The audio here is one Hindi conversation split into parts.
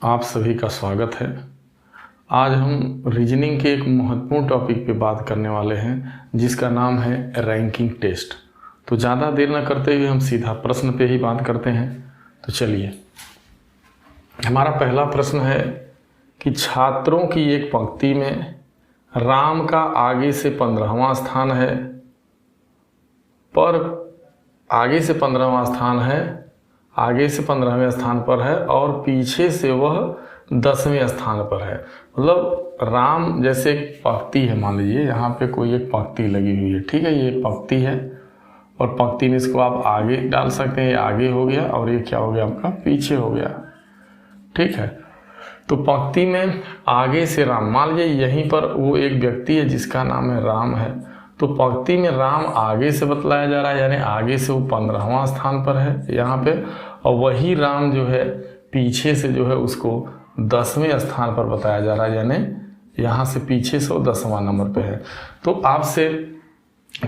आप सभी का स्वागत है। आज हम रीजनिंग के एक महत्वपूर्ण टॉपिक पे बात करने वाले हैं जिसका नाम है रैंकिंग टेस्ट। तो ज़्यादा देर न करते हुए हम सीधा प्रश्न पे ही बात करते हैं। तो चलिए, हमारा पहला प्रश्न है कि छात्रों की एक पंक्ति में राम का आगे से 15वां स्थान है, पर आगे से 15वां स्थान है, आगे से 15वें स्थान पर है और पीछे से वह 10वें स्थान पर है। मतलब राम जैसे एक पंक्ति है, मान लीजिए यहाँ पे कोई एक पंक्ति लगी हुई है, ठीक है, ये पंक्ति है और पंक्ति में इसको आप आगे डाल सकते हैं, ये आगे हो गया और ये क्या हो गया आपका पीछे हो गया, ठीक है। तो पंक्ति में आगे से राम, मान लीजिए यहीं पर वो एक व्यक्ति है जिसका नाम है राम है, तो पंक्ति में राम आगे से बतलाया जा रहा है, यानी आगे से वो 15वां स्थान पर है यहाँ पे, और वही राम जो है पीछे से जो है उसको 10वें स्थान पर बताया जा रहा है, यानी यहाँ से पीछे से वो 10वां नंबर पे है। तो आपसे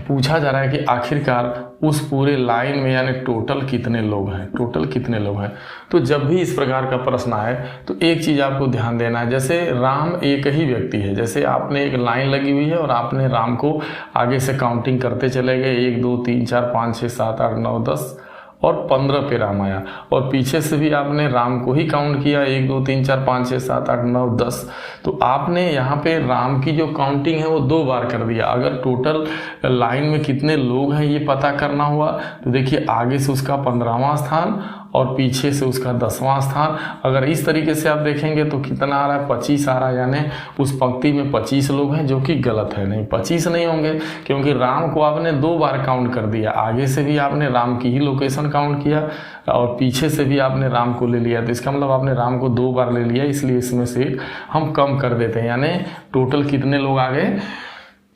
पूछा जा रहा है कि आखिरकार उस पूरे लाइन में यानी टोटल कितने लोग हैं, टोटल कितने लोग हैं। तो जब भी इस प्रकार का प्रश्न आए तो एक चीज़ आपको ध्यान देना है, जैसे राम एक ही व्यक्ति है, जैसे आपने एक लाइन लगी हुई है और आपने राम को आगे से काउंटिंग करते चले गए, 1 2 3 4 5 6 7 8 9 10 और 15 पे राम आया, और पीछे से भी आपने राम को ही काउंट किया, 1 2 3 4 5 6 7 8 9 10। तो आपने यहाँ पे राम की जो काउंटिंग है वो 2 बार कर दिया। अगर टोटल लाइन में कितने लोग हैं ये पता करना हुआ तो देखिए आगे से उसका 15वां स्थान और पीछे से उसका 10वां स्थान। अगर इस तरीके से आप देखेंगे तो कितना आ रहा है, 25 आ रहा है, यानी उस पंक्ति में 25 लोग हैं, जो कि गलत है। नहीं, 25 नहीं होंगे, क्योंकि राम को आपने 2 बार काउंट कर दिया। आगे से भी आपने राम की ही लोकेशन काउंट किया और पीछे से भी आपने राम को ले लिया, तो इसका मतलब आपने राम को 2 बार ले लिया, इसलिए इसमें से हम कम कर देते हैं। यानी टोटल कितने लोग आ गए,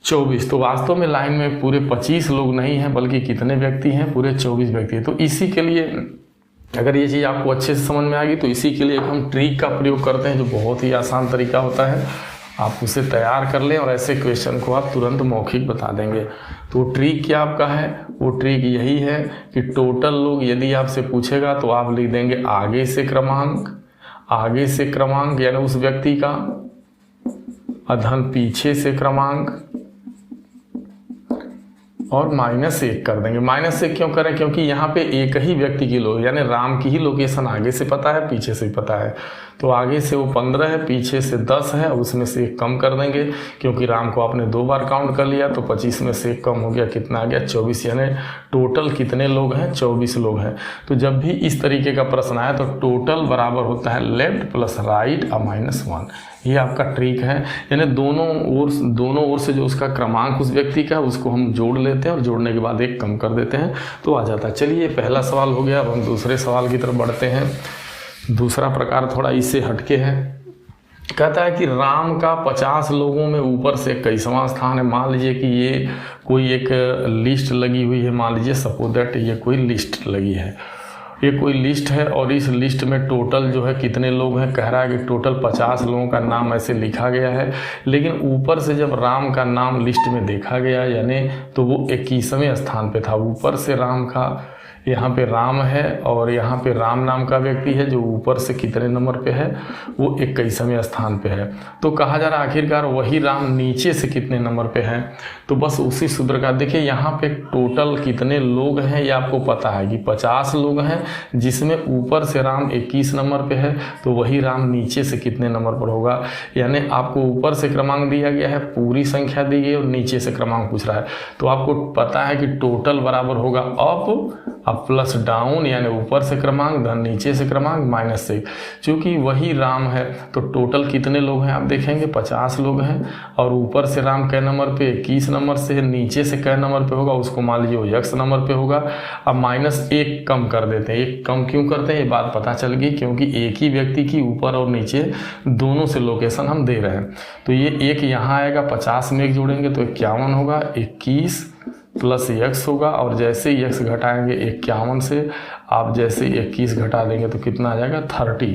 24। तो वास्तव में लाइन में पूरे 25 लोग नहीं हैं, बल्कि कितने व्यक्ति हैं, पूरे 24 व्यक्ति हैं। तो इसी के लिए अगर ये चीज़ आपको अच्छे से समझ में आ गई तो इसी के लिए हम ट्रिक का प्रयोग करते हैं, जो बहुत ही आसान तरीका होता है। आप उसे तैयार कर लें और ऐसे क्वेश्चन को आप तुरंत मौखिक बता देंगे। तो ट्रिक क्या आपका है, वो ट्रिक यही है कि टोटल लोग यदि आपसे पूछेगा तो आप लिख देंगे आगे से क्रमांक, आगे से क्रमांक यानी उस व्यक्ति का, अधन पीछे से क्रमांक और -1 कर देंगे। -1 क्यों करें, क्योंकि यहाँ पे एक ही व्यक्ति की यानी राम की ही लोकेशन आगे से पता है, पीछे से पता है। तो आगे से वो 15 है, पीछे से 10 है, उसमें से 1 कम कर देंगे, क्योंकि राम को आपने 2 बार काउंट कर लिया। तो 25 में से 1 कम हो गया, कितना आ गया, 24। यानी टोटल कितने लोग हैं, 24 लोग हैं। तो जब भी इस तरीके का प्रश्न आया तो टोटल बराबर होता है लेफ्ट प्लस राइट और -1। ये आपका ट्रिक है, यानी दोनों ओर से जो उसका क्रमांक उस व्यक्ति का उसको हम जोड़ लेते हैं और जोड़ने के बाद 1 कम कर देते हैं तो आ जाता है। चलिए, पहला सवाल हो गया। अब हम दूसरे सवाल की तरफ बढ़ते हैं। दूसरा प्रकार थोड़ा इससे हटके है। कहता है कि राम का 50 लोगों में ऊपर से 21वां स्थान है। मान लीजिए कि ये कोई एक लिस्ट लगी हुई है, मान लीजिए सपोज दैट ये कोई लिस्ट लगी है, ये कोई लिस्ट है और इस लिस्ट में टोटल जो है कितने लोग हैं, कह रहा है कि टोटल 50 लोगों का नाम ऐसे लिखा गया है। लेकिन ऊपर से जब राम का नाम लिस्ट में देखा गया, यानी तो वो 21वें स्थान पे था। ऊपर से राम का, यहाँ पे राम है और यहाँ पे राम नाम का व्यक्ति है जो ऊपर से कितने नंबर पे है, वो 21वें स्थान पे है। तो कहा जा रहा है आखिरकार वही राम नीचे से कितने नंबर पे है। तो बस उसी सूत्र का देखिए, यहाँ पे टोटल कितने लोग हैं ये आपको पता है कि 50 लोग हैं, जिसमें ऊपर से राम 21 नंबर पे है, तो वही राम नीचे से कितने नंबर पर होगा। यानी आपको ऊपर से क्रमांक दिया गया है, पूरी संख्या दी गई और नीचे से क्रमांक पूछ रहा है, तो आपको पता है कि टोटल बराबर होगा अप प्लस डाउन, यानी ऊपर से क्रमांक धन नीचे से क्रमांक -1। चूँकि वही राम है तो टोटल कितने लोग हैं आप देखेंगे, 50 लोग हैं, और ऊपर से राम कै नंबर पे, 21 नंबर से, नीचे से कै नंबर पे होगा, उसको मान लीजिए वो x नंबर पे होगा। अब -1 कम कर देते हैं। 1 कम क्यों करते हैं ये बात पता चल गई, क्योंकि एक ही व्यक्ति की ऊपर और नीचे दोनों से लोकेशन हम दे रहे हैं। तो ये 1 यहाँ आएगा, 50 में 1 जोड़ेंगे तो 51 होगा, 21 प्लस x होगा, और जैसे ही x घटाएंगे 51 से, आप जैसे 21 घटा देंगे तो कितना आ जाएगा, 30।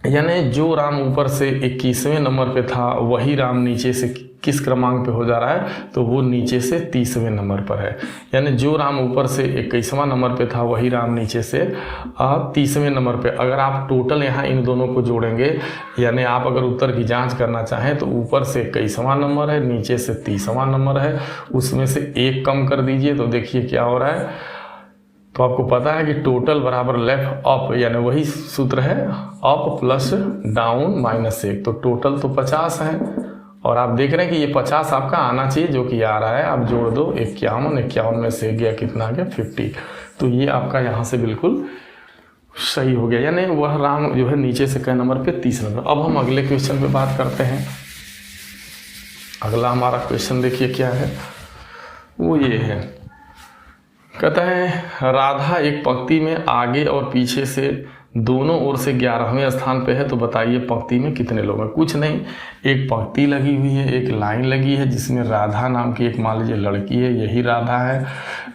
यानी जो राम ऊपर से 21वें नंबर पे था वही राम नीचे से किस क्रमांक पे हो जा रहा है, तो वो नीचे से 30वें नंबर पर है। यानी जो राम ऊपर से 21वां नंबर पे था वही राम नीचे से 30वें नंबर पे। अगर आप टोटल यहाँ इन दोनों को जोड़ेंगे, यानी आप अगर उत्तर की जांच करना चाहें तो ऊपर से 21वां नंबर है, नीचे से 30वां नंबर है, उसमें से एक कम कर दीजिए तो देखिए क्या हो रहा है। तो आपको पता है कि टोटल बराबर लेफ्ट अप, यानी वही सूत्र है अप प्लस डाउन -1। तो टोटल तो 50 है और आप देख रहे हैं कि ये 50 आपका आना चाहिए, जो कि आ रहा है। आप जोड़ दो 51 में से गया कितना आ गया 50। तो ये आपका यहाँ से बिल्कुल सही हो गया, यानी वह राम जो है नीचे से क नंबर पे 30 नंबर। अब हम अगले क्वेश्चन पे बात करते हैं। अगला हमारा क्वेश्चन देखिए क्या है, वो ये है, कहता है राधा एक पंक्ति में आगे और पीछे से दोनों ओर से 11वें स्थान पे है, तो बताइए पंक्ति में कितने लोग हैं। कुछ नहीं, एक पंक्ति लगी हुई है, एक लाइन लगी है जिसमें राधा नाम की एक मान लीजिए लड़की है, यही राधा है।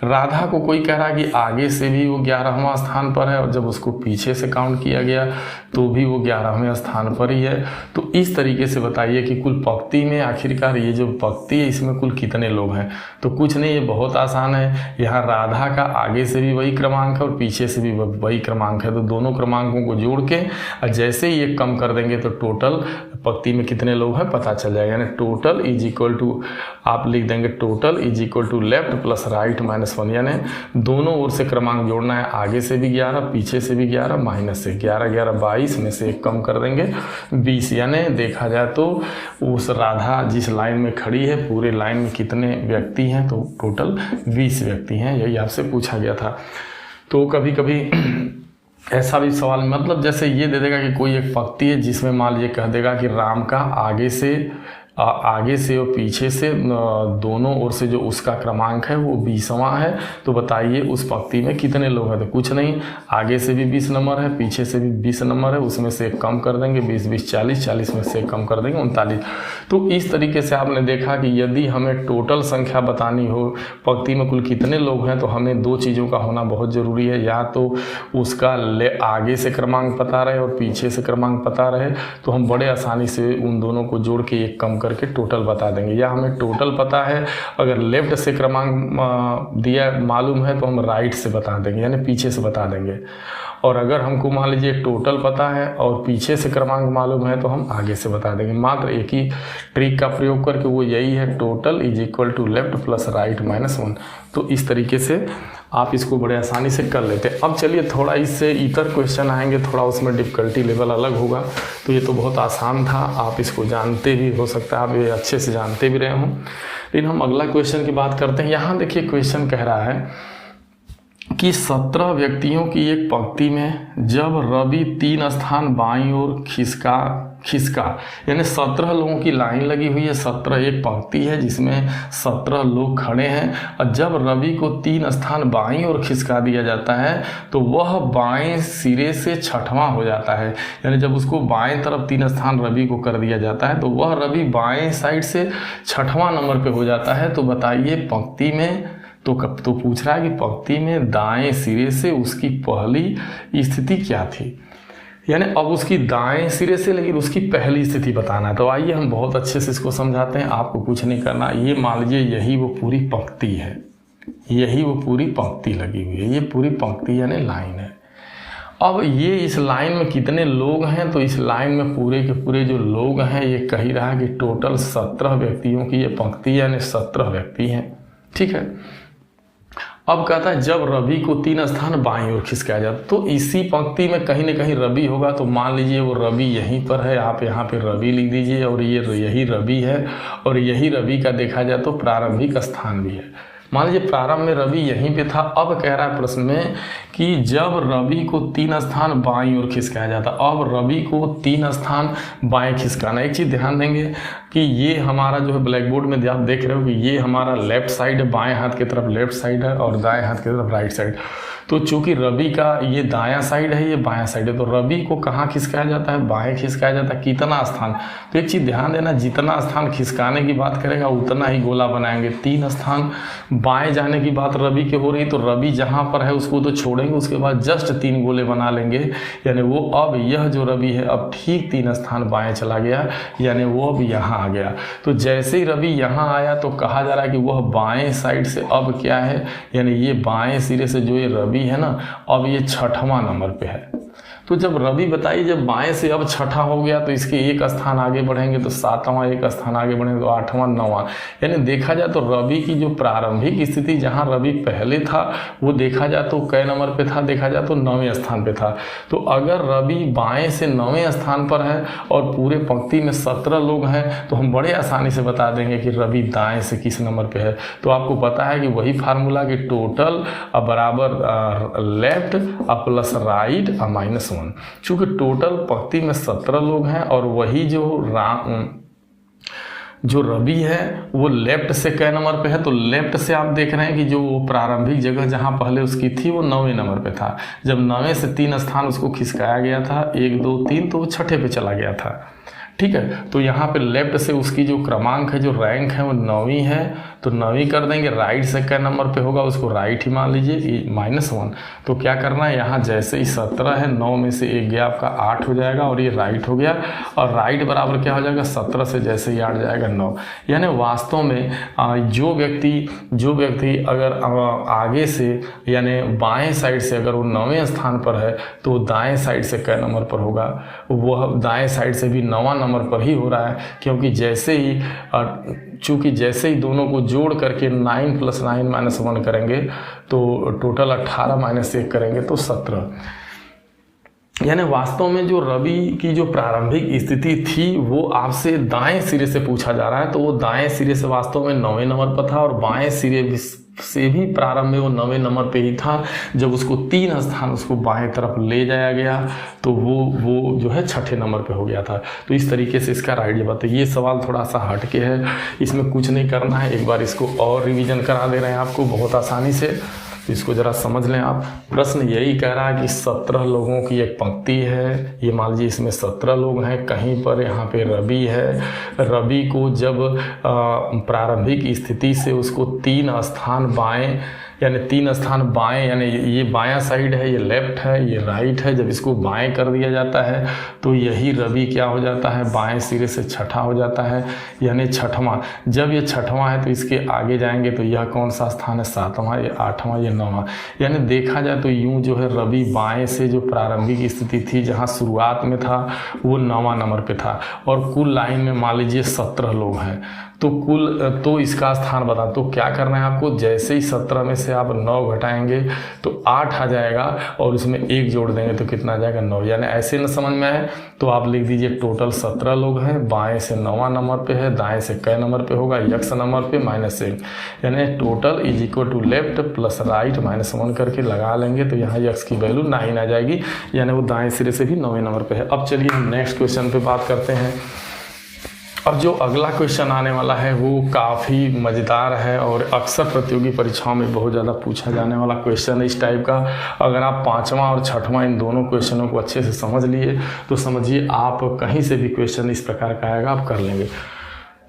राधा को कोई कह रहा है कि आगे से भी वो 11वां स्थान पर है और जब उसको पीछे से काउंट किया गया तो भी वो 11वें स्थान पर ही है। तो इस तरीके से बताइए कि कुल पंक्ति में आखिरकार ये जो पंक्ति है इसमें कुल कितने लोग हैं। तो कुछ नहीं, ये बहुत आसान है। यहाँ राधा का आगे से भी वही क्रमांक है और पीछे से भी वही क्रमांक है, तो दोनों क्रमांकों को जोड़ के और जैसे ही ये कम कर देंगे तो टोटल पंक्ति में कितने लोग हैं पता चल जाएगा। यानी टोटल इज इक्वल टू, आप लिख देंगे total is equal to left plus right -1। यानी दोनों ओर से क्रमांक जोड़ना है, आगे से भी 11, पीछे से भी 11, माइनस से 11, 11 22 में से एक कम कर देंगे 20। यानी देखा जाए तो उस राधा जिस लाइन में खड़ी है पूरे लाइन में कितने व्यक्ति हैं, तो टोटल 20 व्यक्ति हैं। यही आपसे पूछा गया था। तो कभी कभी ऐसा भी सवाल, मतलब जैसे ये दे देगा कि कोई एक पंक्ति है जिसमें मान लीजिए कह देगा कि राम का आगे से और पीछे से दोनों ओर से जो उसका क्रमांक है वो 20वां है, तो बताइए उस पंक्ति में कितने लोग हैं। तो कुछ नहीं, आगे से भी 20 नंबर है, पीछे से भी 20 नंबर है, उसमें से एक कम कर देंगे 20 20 40, 40 में से एक कम कर देंगे 39। तो इस तरीके से आपने देखा कि यदि हमें टोटल संख्या बतानी हो पंक्ति में कुल कितने लोग हैं, तो हमें दो चीज़ों का होना बहुत ज़रूरी है। या तो उसका आगे से क्रमांक पता रहे और पीछे से क्रमांक पता रहे, तो हम बड़े आसानी से उन दोनों को जोड़ के एक कम करके टोटल बता देंगे। या हमें टोटल पता है, अगर लेफ्ट से क्रमांक दिया मालूम है तो हम राइट से बता देंगे, यानी पीछे से बता देंगे। और अगर हमको मान लीजिए टोटल पता है और पीछे से क्रमांक मालूम है तो हम आगे से बता देंगे। मात्र एक ही ट्रिक का प्रयोग करके, वो यही है total is equal to left plus right -1। तो इस तरीके से आप इसको बड़े आसानी से कर लेते हैं। अब चलिए थोड़ा इससे इतर क्वेश्चन आएंगे, थोड़ा उसमें डिफ़िकल्टी लेवल अलग होगा। तो ये तो बहुत आसान था, आप इसको जानते भी, हो सकता है आप ये अच्छे से जानते भी रहे हों। लेकिन हम अगला क्वेश्चन की बात करते हैं। यहाँ देखिए क्वेश्चन कह रहा है कि 17 व्यक्तियों की एक पंक्ति में जब रवि 3 स्थान बाईं ओर खिसका, यानी 17 लोगों की लाइन लगी हुई है, 17 एक पंक्ति है जिसमें 17 लोग खड़े हैं, और जब रवि को 3 स्थान बाईं ओर खिसका दिया जाता है तो वह बाएं सिरे से 6वां हो जाता है। यानी जब उसको बाएं तरफ 3 स्थान रवि को कर दिया जाता है तो वह रवि बाएं साइड से 6वां नंबर पे हो जाता है। तो बताइए पंक्ति में तो पूछ रहा है कि पंक्ति में दाएं सिरे से उसकी पहली स्थिति क्या थी। यानी अब उसकी दाएं सिरे से, लेकिन उसकी पहली स्थिति बताना है। तो आइए हम बहुत अच्छे से इसको समझाते हैं, आपको कुछ नहीं करना। ये मान लीजिए यही वो पूरी पंक्ति है, यही वो पूरी पंक्ति लगी हुई है, ये पूरी पंक्ति यानी लाइन है। अब ये इस लाइन में कितने लोग हैं, तो इस लाइन में पूरे के पूरे जो लोग हैं ये कह ही रहा है कि टोटल 17 व्यक्तियों की ये पंक्ति यानी 17 व्यक्ति हैं। ठीक है। अब कहता है जब रवि को 3 स्थान बाईं ओर खिसकाया जाता, तो इसी पंक्ति में कहीं ना कहीं रवि होगा। तो मान लीजिए वो रवि यहीं पर है, आप यहाँ पे रवि लिख दीजिए और ये यही रवि है, और यही रवि का देखा जाए तो प्रारंभिक स्थान भी है। मान लीजिए प्रारंभ में रवि यहीं पे था। अब कह रहा है प्रश्न में कि जब रवि को 3 स्थान बाईं ओर खिसकाया जाता, अब रवि को 3 स्थान बाएं खिसकाना। एक चीज़ ध्यान देंगे कि ये हमारा जो है ब्लैक बोर्ड में आप देख रहे हो कि ये हमारा लेफ्ट साइड है, बाएं हाथ की तरफ लेफ्ट साइड है और दाएं हाथ की तरफ राइट साइड। तो चूंकि रवि का ये दायां साइड है, ये बायां साइड है, तो रवि को कहाँ खिसकाया जाता है? बाएं खिसकाया जाता है। कितना स्थान? तो एक चीज़ ध्यान देना, जितना स्थान खिसकाने की बात करेगा उतना ही गोला बनाएंगे। 3 स्थान बाएं जाने की बात रवि की हो रही, तो रवि जहाँ पर है उसको तो छोड़ेंगे, उसके बाद जस्ट 3 गोले बना लेंगे। यानी वो अब यह जो रवि है अब ठीक 3 स्थान बाएं चला गया, यानी वो अब यहाँ आ गया। तो जैसे ही रवि यहाँ आया तो कहा जा रहा है कि वह बाएं साइड से अब क्या है, यानी ये बाएं सिरे से जो ये रवि है ना, अब ये 6वां नंबर पे है। तो जब रवि बताइए जब बाएं से अब 6ठा हो गया तो इसके 1 स्थान आगे बढ़ेंगे तो 7वां, 1 स्थान आगे बढ़ेंगे तो 8वां, 9वां। यानी देखा जाए तो रवि की जो प्रारंभिक स्थिति जहां रवि पहले था वो देखा जाए तो कै नंबर पे था? देखा जाए तो 9वें स्थान पे था। तो अगर रवि बाएं से 9वें स्थान पर है और पूरे पंक्ति में 17 लोग हैं तो हम बड़े आसानी से बता देंगे कि रवि दाएं से किस नंबर पे है। तो आपको पता है कि वही फार्मूला कि टोटल बराबर लेफ्ट प्लस राइट -1। चूंकि टोटल पंक्ति में 17 लोग हैं और वही जो रवि है वो लेफ्ट से कै नंबर पे है, तो लेफ्ट से आप देख रहे हैं कि जो प्रारंभिक जगह जहां पहले उसकी थी वो 9वें नंबर पे था। जब 9वें से 3 स्थान उसको खिसकाया गया था, 1 2 3, तो वो 6ठे पे चला गया था। ठीक है, तो यहाँ पे लेफ्ट से उसकी जो क्रमांक है, जो रैंक है वो 9वीं है, तो 9वीं कर देंगे। राइट से कै नंबर पे होगा उसको राइट ही मान लीजिए, -1। तो क्या करना है, यहाँ जैसे ही 17 है, 9 में से 1 गया आपका 8 हो जाएगा और ये राइट हो गया, और राइट बराबर क्या हो जाएगा 17 से जैसे ही 8 जाएगा 9। यानी वास्तव में जो व्यक्ति अगर आगे से यानी बाएं साइड से अगर वो 9वें स्थान पर है तो दाएं साइड से कै नंबर पर होगा, वह दाएं साइड से भी 9वां नंबर पर ही हो रहा है, क्योंकि जैसे ही दोनों को जोड़ करके 9 + 9 - 1 करेंगे तो टोटल 18 - 1 करेंगे तो 17। यानी वास्तव में जो रवि की जो प्रारंभिक स्थिति थी वो आपसे दाएं सिरे से पूछा जा रहा है, तो वो दाएं सिरे से वास्तव में 9वें नंबर पर था और बाएं सिरे से भी प्रारंभ में वो 9वें नंबर पे ही था। जब उसको 3 स्थान उसको बाएं तरफ ले जाया गया तो वो जो है 6ठे नंबर पे हो गया था। तो इस तरीके से इसका राइट जवाब। तो ये सवाल थोड़ा सा हटके है, इसमें कुछ नहीं करना है, एक बार इसको और रिवीजन करा दे रहे हैं आपको बहुत आसानी से, तो इसको ज़रा समझ लें आप। प्रश्न यही कह रहा है कि 17 लोगों की एक पंक्ति है, ये मान लीजिए इसमें 17 लोग हैं, कहीं पर यहाँ पे रवि है। रवि को जब प्रारंभिक स्थिति से उसको 3 स्थान बाएं, यानी 3 स्थान बाएं, यानी ये बायां साइड है, ये लेफ्ट है, ये राइट है, जब इसको बाएं कर दिया जाता है तो यही रवि क्या हो जाता है, बाएं सिरे से 6ठा हो जाता है, यानी 6वां। जब ये 6वां है तो इसके आगे जाएंगे तो यह कौन सा स्थान है, 7वां, ये 8वां, ये 9वां। यानी देखा जाए तो यूं जो है रवि बाएं से जो प्रारंभिक स्थिति थी जहां शुरुआत में था वो 9वां नंबर पे था, और कुल लाइन में मान लीजिए 17 लोग हैं, तो इसका स्थान बता। तो क्या करना है आपको, जैसे ही 17 में से आप 9 घटाएंगे तो 8 आ जाएगा और उसमें 1 जोड़ देंगे तो कितना आ जाएगा 9। यानी ऐसे न समझ में आए तो आप लिख दीजिए टोटल 17 लोग हैं, बाएं से 9वां नंबर पे है, दाएं से कै नंबर पे होगा, x नंबर पे -1, यानी टोटल = लेफ्ट प्लस राइट -1 करके लगा लेंगे तो यहाँ x की वैल्यू 9 आ जाएगी, यानी वो दाएं सिरे से भी 9वें नंबर पे है। अब चलिए हम नेक्स्ट क्वेश्चन पे बात करते हैं। अब जो अगला क्वेश्चन आने वाला है वो काफ़ी मज़ेदार है और अक्सर प्रतियोगी परीक्षाओं में बहुत ज़्यादा पूछा जाने वाला क्वेश्चन है इस टाइप का। अगर आप 5वां और 6वां इन दोनों क्वेश्चनों को अच्छे से समझ लिए तो समझिए आप कहीं से भी क्वेश्चन इस प्रकार का आएगा आप कर लेंगे।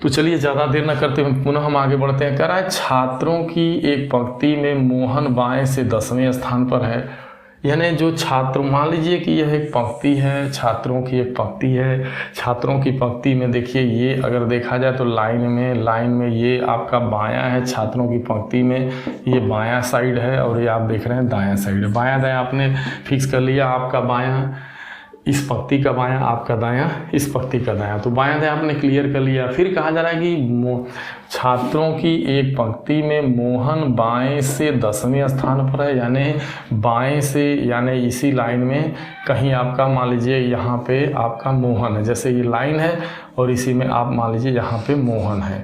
तो चलिए ज़्यादा देर न करते हुए पुनः हम आगे बढ़ते हैं। कह रहा है छात्रों की एक पंक्ति में मोहन बाएं से 10वें स्थान पर है, यानी जो छात्र, मान लीजिए कि यह एक पंक्ति है, छात्रों की एक पंक्ति है। छात्रों की पंक्ति में देखिए ये अगर देखा जाए तो लाइन में ये आपका बायां है, छात्रों की पंक्ति में ये बायां साइड है और ये आप देख रहे हैं दायां साइड है। बायां दायां आपने फिक्स कर लिया, आपका बायां इस पंक्ति का बायां, आपका दायां इस पंक्ति का दायां, तो बायां दायां आपने क्लियर कर लिया। फिर कहा जा रहा है कि छात्रों की एक पंक्ति में मोहन बाएं से 10वें स्थान पर है, यानी बाएं से, यानी इसी लाइन में कहीं आपका मान लीजिए यहाँ पे आपका मोहन है, जैसे ये लाइन है और इसी में आप मान लीजिए यहाँ पे मोहन है,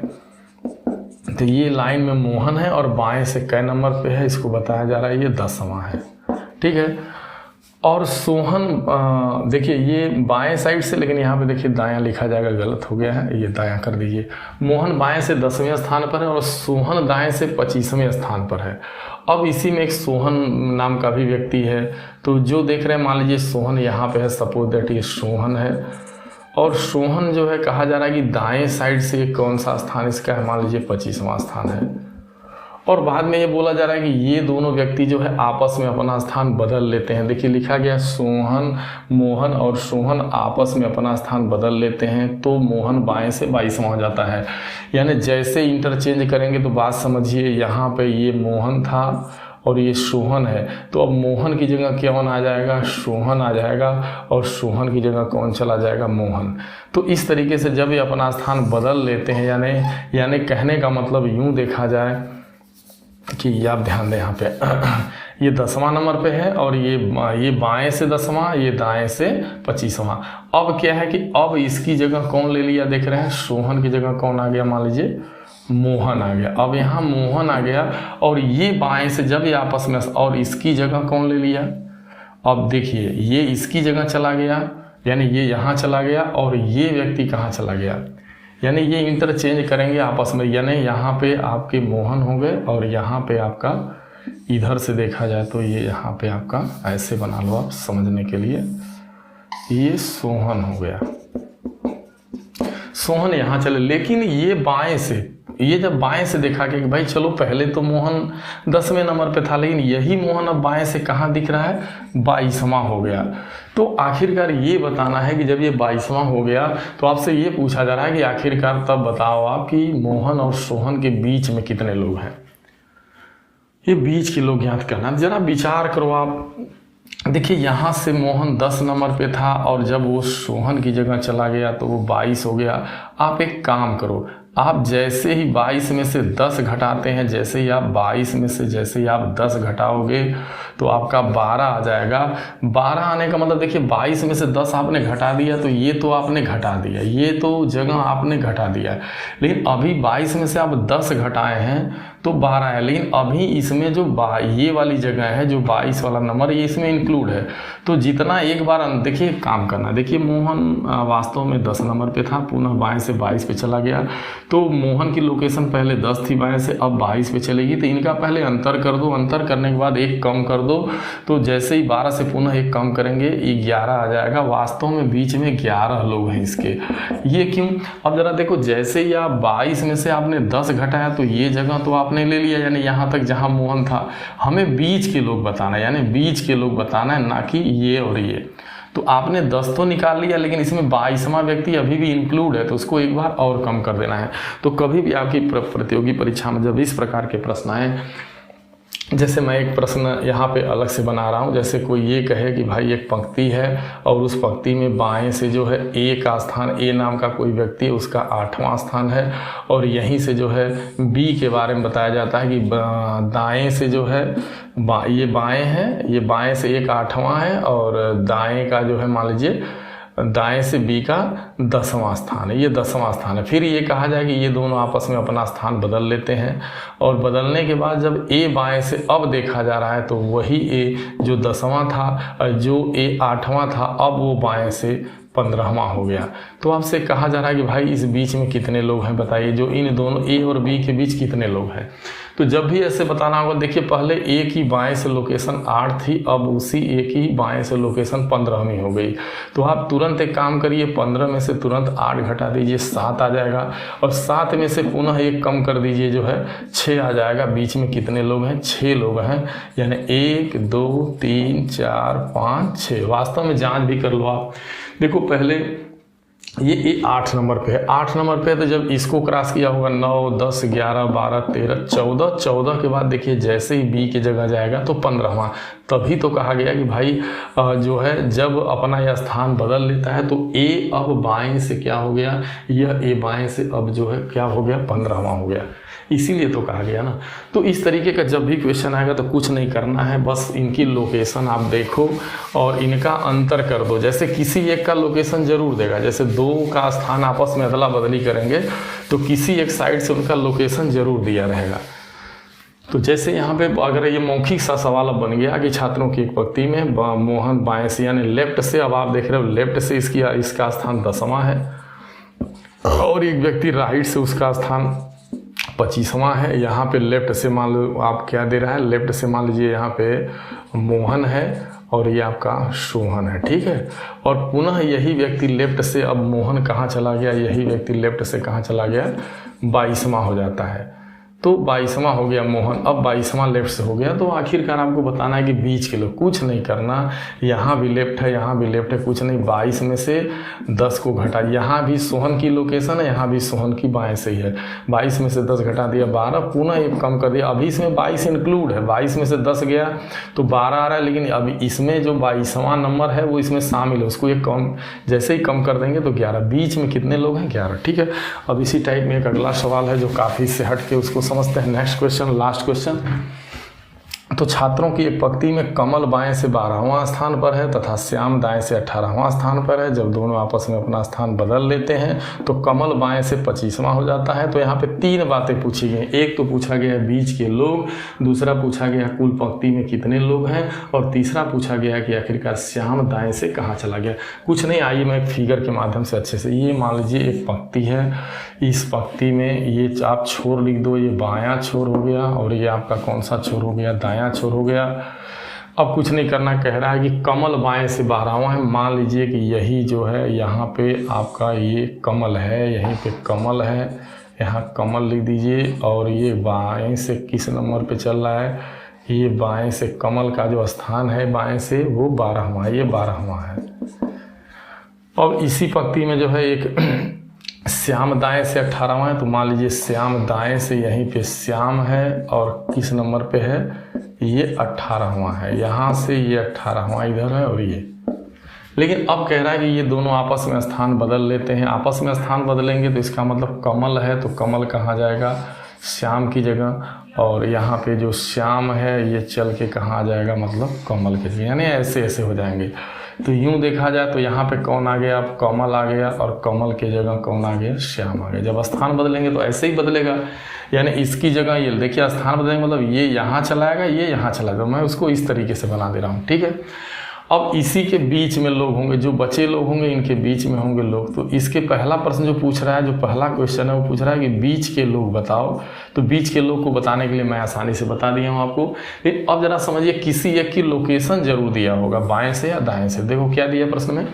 तो ये लाइन में मोहन है और बाएं से कै नंबर पे है, इसको बताया जा रहा है ये 10वां है। ठीक है, और सोहन देखिए ये बाएं साइड से, लेकिन यहाँ पे देखिए दायां लिखा जाएगा, गलत हो गया है, ये दायां कर दीजिए। मोहन बाएं से 10वें स्थान पर है और सोहन दाएं से 25वें स्थान पर है। अब इसी में एक सोहन नाम का भी व्यक्ति है, तो जो देख रहे हैं मान लीजिए सोहन यहाँ पे है, सपोज दैट ये सोहन है, और सोहन जो है कहा जा रहा है कि दाएं साइड से कौन सा स्थान इसका है, मान लीजिए 25वां स्थान है। और बाद में ये बोला जा रहा है कि ये दोनों व्यक्ति जो है आपस में अपना स्थान बदल लेते हैं। देखिए लिखा गया सोहन, मोहन और सोहन आपस में अपना स्थान बदल लेते हैं, तो मोहन बाएं से 22वां हो जाता है। यानी जैसे इंटरचेंज करेंगे तो बात समझिए, यहाँ पे ये मोहन था और ये सोहन है, तो अब मोहन की जगह कौन आ जाएगा, सोहन आ जाएगा, और सोहन की जगह कौन चला जाएगा, मोहन। तो इस तरीके से जब ये अपना स्थान बदल लेते हैं, यानी कहने का मतलब यूँ देखा जाए कि आप ध्यान दें यहाँ पे ये 10वां नंबर पे है, और ये बाएं से 10वां, ये दाएं से 25वां। अब क्या है कि अब इसकी जगह कौन ले लिया, देख रहे हैं सोहन की जगह कौन आ गया, मान लीजिए मोहन आ गया। अब यहाँ मोहन आ गया, और ये बाएं से जब ये आपस में, और इसकी जगह कौन ले लिया, अब देखिए ये इसकी जगह चला गया, यानी ये यहाँ चला गया, और ये व्यक्ति कहाँ चला गया, यानी ये इंटरचेंज करेंगे आपस में, यानी यहाँ पे आपके मोहन हो गए, और यहाँ पे आपका इधर से देखा जाए तो ये यहाँ पे आपका ऐसे बना लो आप समझने के लिए, ये सोहन हो गया, सोहन यहाँ चले। लेकिन ये बाएं से, ये जब बाएं से देखा कि भाई चलो पहले तो मोहन 10वें नंबर पे था, लेकिन यही मोहन अब बाएं से कहाँ दिख रहा है, 22वां हो गया। तो आखिरकार ये बताना है कि जब ये 22वां हो गया तो आपसे ये पूछा जा रहा है कि आखिरकार तब बताओ आप कि मोहन और सोहन के बीच में कितने लोग हैं। ये बीच के लोग ज्ञात करना, जरा विचार करो आप। देखिए यहाँ से मोहन 10 नंबर पे था, और जब वो सोहन की जगह चला गया तो वो 22 हो गया। आप एक काम करो, आप जैसे ही 22 में से 10 घटाते हैं, जैसे ही आप 22 में से जैसे ही आप 10 घटाओगे तो आपका 12 आ जाएगा। 12 आने का मतलब देखिए 22 में से 10 आपने घटा दिया, तो ये तो आपने घटा दिया, ये तो जगह आपने घटा दिया है। लेकिन अभी 22 में से आप 10 घटाए हैं तो 12 है, लेकिन अभी इसमें जो ये वाली जगह है, जो 22 वाला नंबर, ये इसमें इंक्लूड है। तो जितना एक बार देखिए काम करना, देखिए मोहन वास्तव में 10 नंबर पे था, पुनः बाएं से 22 पे चला गया, तो मोहन की लोकेशन पहले 10 थी बाएं से, अब 22 पे चलेगी। तो इनका पहले अंतर कर दो, अंतर करने के बाद एक कम कर दो, तो जैसे ही 12 से पुनः एक कम करेंगे 11 आ जाएगा। वास्तव में बीच में 11 लोग हैं इसके। ये क्यों, अब जरा देखो, जैसे ही आप 22 में से आपने 10 घटाया तो ये जगह तो आपने ले लिया, यानी यहाँ तक जहाँ मोहन था। हमें बीच के लोग बताना है, यानी बीच के लोग बताना है, ना कि ये और ये। तो आपने 10 तो निकाल लिया, लेकिन इसमें 22वां व्यक्ति अभी भी इंक्लूड है, तो उसको एक बार और कम कर देना है। तो कभी भी आपकी प्रतियोगी परीक्षा में जब इस प्रकार के प्रश्न आए, जैसे मैं एक प्रश्न यहाँ पे अलग से बना रहा हूँ, जैसे कोई ये कहे कि भाई एक पंक्ति है और उस पंक्ति में बाएं से जो है ए का स्थान, ए नाम का कोई व्यक्ति, उसका 8वां स्थान है, और यहीं से जो है बी के बारे में बताया जाता है कि दाएं से जो है ये बाएं है, ये बाएं से एक 8वां है, और दाएं का जो है मान लीजिए दाएं से बी का 10वां स्थान है, ये 10वां स्थान है। फिर ये कहा जाए कि ये दोनों आपस में अपना स्थान बदल लेते हैं, और बदलने के बाद जब ए बाएं से अब देखा जा रहा है तो वही ए जो 10वां था, जो ए 8वां था, अब वो बाएं से 15वां हो गया। तो आपसे कहा जा रहा है कि भाई इस बीच में कितने लोग हैं बताइए, जो इन दोनों ए और बी के बीच कितने लोग हैं। तो जब भी ऐसे बताना होगा, देखिए पहले ए की बाएं से लोकेशन 8 थी, अब उसी ए की बाएं से लोकेशन 15वीं हो गई। तो आप तुरंत एक काम करिए, 15 में से तुरंत 8 घटा दीजिए, 7 आ जाएगा, और 7 में से पुनः एक कम कर दीजिए, जो है 6 आ जाएगा। बीच में कितने लोग हैं, 6 लोग हैं, यानी 1 2 3 4 5 6। वास्तव में जांच भी कर लो आप। देखो पहले ये 8 नंबर पे है, 8 नंबर पे है, तो जब इसको क्रॉस किया होगा 9 10 11 12 13 14, 14 के बाद देखिए जैसे ही बी की जगह जाएगा तो 15वां। तभी तो कहा गया कि भाई जो है जब अपना यह स्थान बदल लेता है तो ए अब बाएं से क्या हो गया, यह ए बाएं से अब जो है क्या हो गया, 15वां हो गया। इसीलिए तो कहा गया ना। तो इस तरीके का जब भी क्वेश्चन आएगा तो कुछ नहीं करना है, बस इनकी लोकेशन आप देखो और इनका अंतर कर दो। जैसे किसी एक का लोकेशन जरूर देगा, जैसे 2 का स्थान आपस में अदला बदली करेंगे तो किसी एक साइड से उनका लोकेशन जरूर दिया रहेगा। तो जैसे यहाँ पे अगर ये मौखिक सा सवाल अब बन गया कि छात्रों की एक पंक्ति में मोहन बाएं से यानी लेफ्ट से, अब आप देख रहे हो लेफ्ट से इसका स्थान 10वां है, और एक व्यक्ति राइट से उसका स्थान 25वां है। यहाँ पे लेफ्ट से मान लो आप क्या दे रहा है, लेफ्ट से मान लीजिए यहाँ पे मोहन है और ये आपका सोहन है, ठीक है। और पुनः यही व्यक्ति लेफ्ट से, अब मोहन कहाँ चला गया, यही व्यक्ति लेफ्ट से कहाँ चला गया, 22वां हो जाता है। तो 22वां हो गया मोहन, अब 22वां लेफ्ट से हो गया। तो आखिरकार आपको बताना है कि बीच के लोग, कुछ नहीं करना, यहाँ भी लेफ्ट है, यहाँ भी लेफ्ट है, कुछ नहीं, 22 में से 10 को घटा, यहाँ भी सोहन की लोकेशन है, यहाँ भी सोहन की बाएं से ही है, 22 में से 10 घटा दिया 12, पुनः एक कम कर दिया। अभी इसमें 22 इंक्लूड है, 22 में से 10 गया तो 12 आ रहा है, लेकिन अभी इसमें जो 22वां नंबर है वो इसमें शामिल है, उसको एक कम, जैसे ही कम कर देंगे तो 11, बीच में कितने लोग हैं, 11, ठीक है। अब इसी टाइप में एक अगला सवाल है जो काफ़ी से हट के, उसको समझते हैं। Next question, last question. तो छात्रों की एक पंक्ति में कमल बाएं से 12वां स्थान पर है तथा श्याम दाएं से 18वां स्थान पर है। जब दोनों आपस में अपना स्थान बदल लेते हैं तो कमल बाएं से 25वां हो जाता है। तो यहाँ पे 3 बातें पूछी गई, एक तो पूछा गया बीच के लोग, दूसरा पूछा गया कुल पंक्ति में कितने लोग हैं, और तीसरा पूछा गया कि आखिरकार श्याम दाएं से कहाँ चला गया। कुछ नहीं, आइए मैं एक फिगर के माध्यम से अच्छे से, ये मान लीजिए एक पंक्ति है, इस पंक्ति में ये आप छोर लिख दो, ये बायां छोर हो गया और ये आपका कौन सा छोर हो गया, दायां छोर हो गया। अब कुछ नहीं करना, कह रहा है कि कमल बाएं से 12वां है। मान लीजिए कि यही जो है यहाँ पे आपका ये कमल है, यहीं पे कमल है, यहाँ कमल लिख दीजिए, और ये बाएं से किस नंबर पे चल रहा है, ये बाएं से कमल का जो स्थान है बाएं से वो 12वां, ये 12वां है। अब इसी पंक्ति में जो है एक श्याम दाएं से 18वां है, तो मान लीजिए श्याम दाएं से यहीं पे श्याम है और किस नंबर पे है, ये 18वां है, यहाँ से ये 18वां इधर है और ये। लेकिन अब कह रहा है कि ये दोनों आपस में स्थान बदल लेते हैं। आपस में स्थान बदलेंगे तो इसका मतलब कमल है तो कमल कहाँ जाएगा, श्याम की जगह, और यहाँ पे जो श्याम है ये चल के कहाँ आ जाएगा, मतलब कमल की जगह, यानी ऐसे ऐसे हो जाएंगे। तो यूँ देखा जाए तो यहाँ पे कौन आ गया, अब कमल आ गया, और कमल के जगह कौन आ गया, श्याम आ गया। जब स्थान बदलेंगे तो ऐसे ही बदलेगा, यानी इसकी जगह ये देखिए स्थान बदलेंगे मतलब ये यहाँ चलाएगा, ये यहाँ चलाएगा। मैं उसको इस तरीके से बना दे रहा हूँ, ठीक है। अब इसी के बीच में लोग होंगे, जो बचे लोग होंगे इनके बीच में होंगे लोग। तो इसके पहला प्रश्न जो पूछ रहा है, जो पहला क्वेश्चन है वो पूछ रहा है कि बीच के लोग बताओ। तो बीच के लोग को बताने के लिए मैं आसानी से बता दिया हूँ आपको। लेकिन अब जरा समझिए, किसी एक की लोकेशन जरूर दिया होगा, बाएं से या दाएं से। देखो क्या दिया प्रश्न में,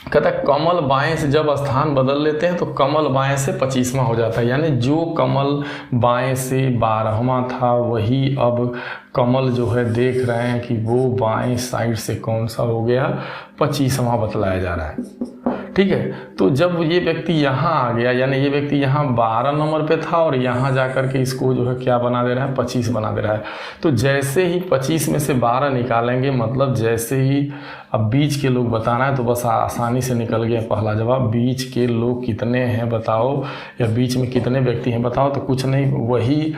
कहता है कमल बाएं से जब स्थान बदल लेते हैं तो कमल बाएं से 25वां हो जाता है। यानी जो कमल बाएं से 12वां था वही अब कमल जो है देख रहे हैं कि वो बाएं साइड से कौन सा हो गया, 25वां बतलाया जा रहा है, ठीक है। तो जब ये व्यक्ति यहाँ आ गया, यानी ये व्यक्ति यहाँ 12 नंबर पे था और यहाँ जा कर के इसको जो है क्या बना दे रहा है, 25 बना दे रहा है। तो जैसे ही 25 में से 12 निकालेंगे, मतलब जैसे ही अब बीच के लोग बताना है तो बस आसानी से निकल गया पहला जवाब, बीच के लोग कितने हैं बताओ, या बीच में कितने व्यक्ति हैं बताओ। तो कुछ नहीं, वही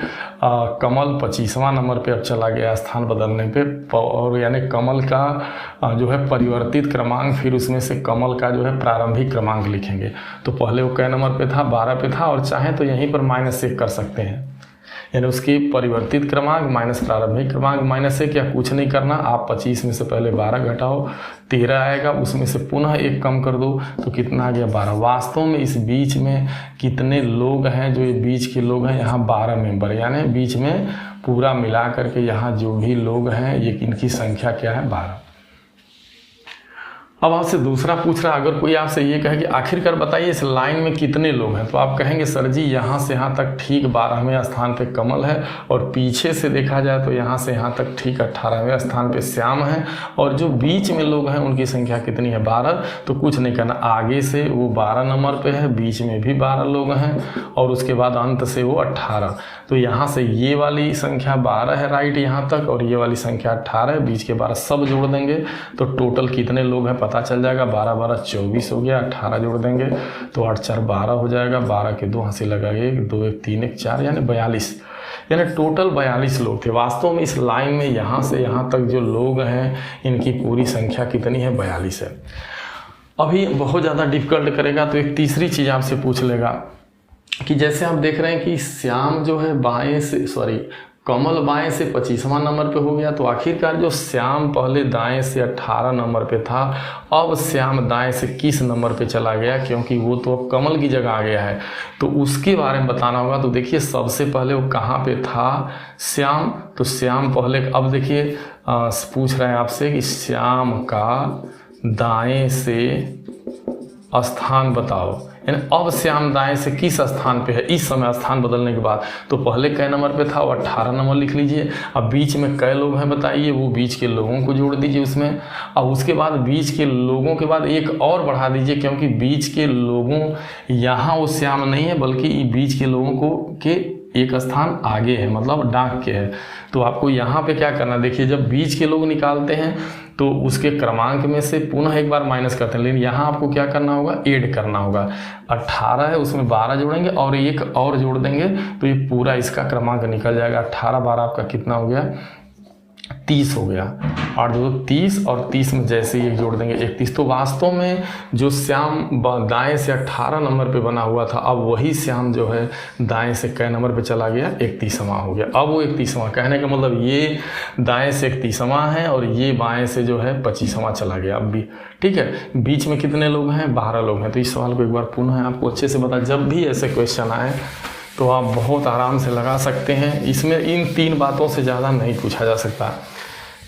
कमल 25वां नंबर पे अब चला गया स्थान बदलने पे, और यानी कमल का जो है परिवर्तित क्रमांक, फिर उसमें से कमल का जो है प्रारंभिक क्रमांक लिखेंगे। तो पहले वो कै नंबर पे था, 12 पे था, और चाहे तो यहीं पर -1 कर सकते हैं, यानी उसकी परिवर्तित क्रमांक माइनस प्रारंभिक क्रमांक -1, या कुछ नहीं करना, आप 25 में से पहले 12 घटाओ, 13 आएगा, उसमें से पुनः 1 कम कर दो तो कितना आ गया, 12। वास्तव में इस बीच में कितने लोग हैं, जो ये बीच के लोग हैं, यहाँ 12 मेंबर, यानी बीच में पूरा मिला करके यहाँ जो भी लोग हैं ये इनकी संख्या क्या है, 12। अब आपसे दूसरा पूछ रहा है, अगर कोई आपसे ये कहे कि आखिरकार बताइए इस लाइन में कितने लोग हैं, तो आप कहेंगे सर जी यहाँ से यहाँ तक ठीक 12वें स्थान पे कमल है, और पीछे से देखा जाए तो यहाँ से यहाँ तक ठीक 18वें स्थान पे श्याम है, और जो बीच में लोग हैं उनकी संख्या कितनी है, 12। तो कुछ नहीं करना, आगे से वो 12 नंबर पे है, बीच में भी 12 लोग हैं, और उसके बाद अंत से वो 18। तो यहाँ से ये वाली संख्या 12 है राइट यहाँ तक, और ये वाली संख्या 18 है, बीच के 12 सब जोड़ देंगे तो टोटल कितने लोग हैं पता चल जाएगा। 12 12 24 हो गया, 18 जोड़ देंगे तो 8 4 12 हो जाएगा, 12 के 2 हंसी लगाइए, 2 1 3 1 4, यानी 42, यानी टोटल 42 लोग थे। वास्तव में इस लाइन में यहाँ से यहाँ तक जो लोग हैं इनकी पूरी संख्या कितनी है, 42 है। अभी बहुत ज़्यादा डिफिकल्ट करेगा तो एक तीसरी चीज़ आपसे पूछ लेगा कि जैसे आप देख रहे हैं कि श्याम जो है बाएं से, कमल बाएं से 25वां नंबर पे हो गया। तो आखिरकार जो श्याम पहले दाएं से 18 नंबर पे था, अब श्याम दाएं से किस नंबर पे चला गया, क्योंकि वो तो अब कमल की जगह आ गया है, तो उसके बारे में बताना होगा। तो देखिए सबसे पहले वो कहाँ पे था श्याम, तो श्याम पहले, अब देखिए पूछ रहा है आपसे कि श्याम का दाएं से स्थान बताओ, यानी अब श्याम दाएं से किस स्थान पे है इस समय स्थान बदलने के बाद। तो पहले कै नंबर पे था, वो 18 नंबर लिख लीजिए। अब बीच में कै लोग हैं बताइए, वो बीच के लोगों को जोड़ दीजिए उसमें। अब उसके बाद बीच के लोगों के बाद एक और बढ़ा दीजिए, क्योंकि बीच के लोगों यहाँ वो श्याम नहीं है, बल्कि बीच के लोगों को के एक स्थान आगे है, मतलब डाक के है। तो आपको यहाँ पे क्या करना, देखिए जब बीच के लोग निकालते हैं तो उसके क्रमांक में से पुनः एक बार माइनस करते हैं, लेकिन यहाँ आपको क्या करना होगा, ऐड करना होगा। 18 है, उसमें 12 जोड़ेंगे और एक और जोड़ देंगे, तो ये पूरा इसका क्रमांक निकल जाएगा। 18 12 आपका कितना हो गया, 30 हो गया। 8 2 30 और 30 में जैसे ही एक जोड़ देंगे 31। तो वास्तव में जो श्याम दाएं से 18 नंबर पे बना हुआ था, अब वही श्याम जो है दाएं से कै नंबर पे चला गया, 31वां हो गया। अब वो 31वां, कहने का मतलब ये दाएं से 31वां है और ये बाएं से जो है 25वां चला गया अब भी। ठीक है, बीच में कितने लोग हैं, 12 लोग हैं। तो इस सवाल को एक बार पुनः आपको अच्छे से बता, जब भी ऐसे क्वेश्चन आए तो आप बहुत आराम से लगा सकते हैं। इसमें इन 3 बातों से ज़्यादा नहीं पूछा जा सकता।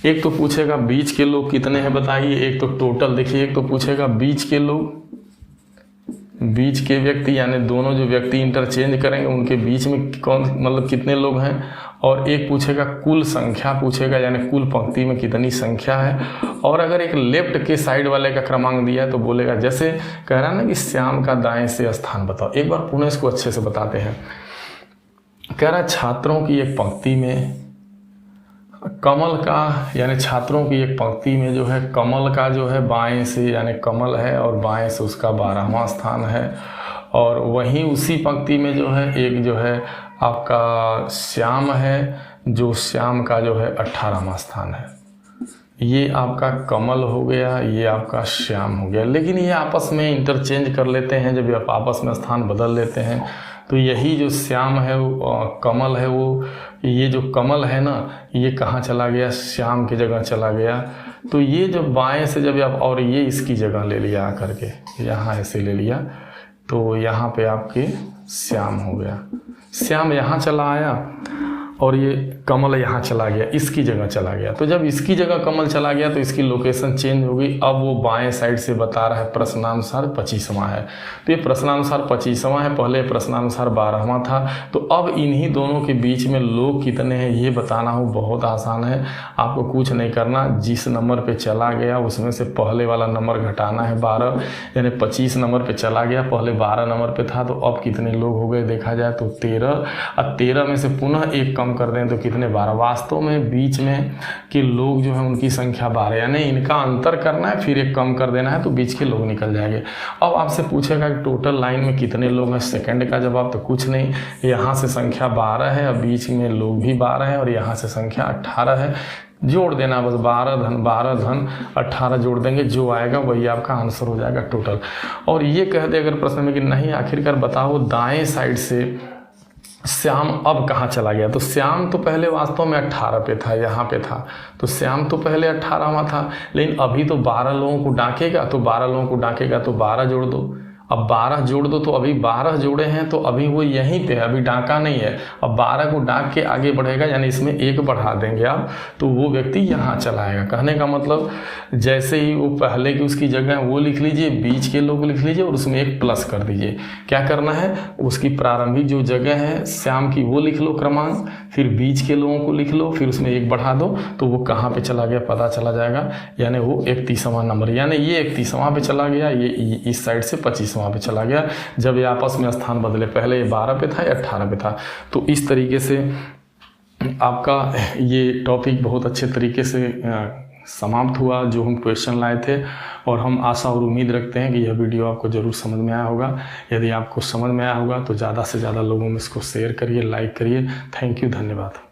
एक तो पूछेगा बीच के लोग कितने हैं बताइए, एक तो टोटल देखिए, एक तो पूछेगा बीच के लोग, बीच के व्यक्ति यानी दोनों जो व्यक्ति इंटरचेंज करेंगे उनके बीच में कौन मतलब कितने लोग हैं, और एक पूछेगा कुल संख्या पूछेगा, यानी कुल पंक्ति में कितनी संख्या है। और अगर एक लेफ्ट के साइड वाले का क्रमांक दिया है तो बोलेगा, जैसे कह रहा है ना कि श्याम का दाएं से स्थान बताओ। एक बार पुनः इसको अच्छे से बताते हैं। कह रहा है छात्रों की एक पंक्ति में कमल का, यानी छात्रों की एक पंक्ति में जो है कमल का जो है बाएं से, यानी कमल है और बाएं से उसका 12वां स्थान है, और वहीं उसी पंक्ति में जो है एक जो है आपका श्याम है, जो श्याम का जो है 18वां स्थान है। ये आपका कमल हो गया, ये आपका श्याम हो गया। लेकिन ये आपस में इंटरचेंज कर लेते हैं, जब आप आपस में स्थान बदल लेते हैं तो यही जो श्याम है वो कमल है, वो ये जो कमल है ना, ये कहाँ चला गया, श्याम की जगह चला गया। तो ये जो बाएं से जब आप, और ये इसकी जगह ले लिया आकर के, यहाँ ऐसे ले लिया, तो यहाँ पे आपके श्याम हो गया। श्याम यहाँ चला आया और ये कमल यहाँ चला गया, इसकी जगह चला गया। तो जब इसकी जगह कमल चला गया तो इसकी लोकेशन चेंज हो गई। अब वो बाएं साइड से बता रहा है प्रश्नानुसार 25वां है, तो ये प्रश्नानुसार 25वां है, पहले प्रश्नानुसार 12वां था। तो अब इन्हीं दोनों के बीच में लोग कितने हैं ये बताना हो, बहुत आसान है। आपको कुछ नहीं करना, जिस नंबर पे चला गया उसमें से पहले वाला नंबर घटाना है 12, यानी 25 नंबर पे चला गया, पहले 12 नंबर पे था, तो अब कितने लोग हो गए देखा जाए तो 13, और 13 में से पुनः एक कम कर दें तो कितने, 12। वास्तव में बीच में के लोग जो है उनकी संख्या 12, यानी इनका अंतर करना है, फिर एक कम कर देना है, तो बीच के लोग निकल जाएंगे। अब आपसे पूछेगा कि टोटल लाइन में कितने लोग हैं, सेकंड का जवाब तो कुछ नहीं, यहाँ से संख्या 12 है, और बीच में लोग भी 12 है, और यहाँ से संख्या 18 है। जोड़ देना बस, 12 धन 18 जोड़ देंगे, जो आएगा वही आपका आंसर हो जाएगा टोटल। और ये कह दे अगर प्रश्न में कि नहीं आखिरकार बताओ दाएं साइड से श्याम अब कहाँ चला गया, तो श्याम तो पहले वास्तव में 18 पे था, यहाँ पे था, तो श्याम तो पहले 18वां था, लेकिन अभी तो 12 लोगों को डांकेगा, तो 12 लोगों को डांकेगा तो 12 जोड़ दो। अब 12 जोड़ दो, तो अभी 12 जोड़े हैं, तो अभी वो यहीं पे है, अभी डाका नहीं है। अब 12 को डाक के आगे बढ़ेगा, यानी इसमें 1 बढ़ा देंगे आप, तो वो व्यक्ति यहाँ चला आएगा। कहने का मतलब जैसे ही वो पहले की उसकी जगह वो लिख लीजिए, बीच के लोग लिख लीजिए और उसमें 1 प्लस कर दीजिए। क्या करना है, उसकी प्रारंभिक जो जगह है श्याम की वो लिख लो क्रमांक, फिर बीच के लोगों को लिख लो, फिर उसमें 1 बढ़ा दो, तो वो कहाँ पे चला गया पता चला जाएगा, यानी वो 31वां नंबर, यानी ये 31वां पे चला गया, ये इस साइड से 25वां पे चला गया, जब ये आपस में स्थान बदले, पहले ये 12 पे था या 18 पे था। तो इस तरीके से आपका ये टॉपिक बहुत अच्छे तरीके से समाप्त हुआ, जो हम क्वेश्चन लाए थे, और हम आशा और उम्मीद रखते हैं कि यह वीडियो आपको ज़रूर समझ में आया होगा। यदि आपको समझ में आया होगा तो ज़्यादा से ज़्यादा लोगों में इसको शेयर करिए, लाइक करिए। थैंक यू, धन्यवाद।